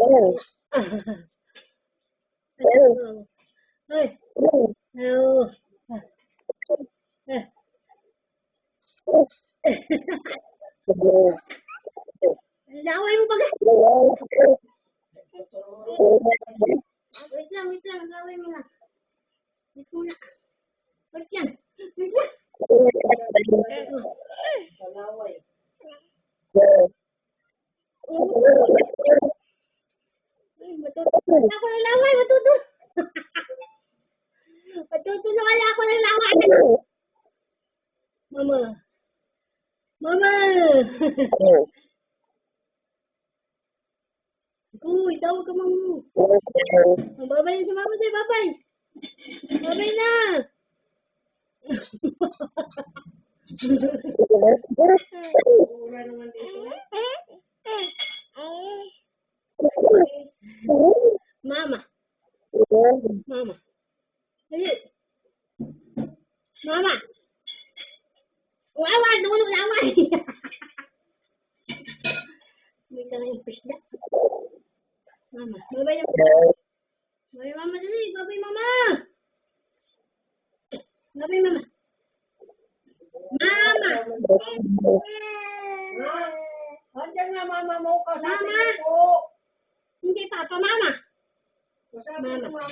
Ơi. Laway mo pag. Wait lang. Laway mo na. Wait muna. Wait yan. Wait lang. Laway. Ako ng laway, matuto. Matutunuan ako ng laway. Mama. Uy, tawag ka mo. Babay si mama sa'yo, babay. Babay na. Wala naman dito. Mama. Dali. Mama. Laway, dulo, laway. May ka na yung fish na. Mama, babay na. Babay mama, dali. Babay mama. Babay mama. Mama. Andiyan na mama mo, kasabi Mama. ko. Hindi papa, mama. Kasabi ko.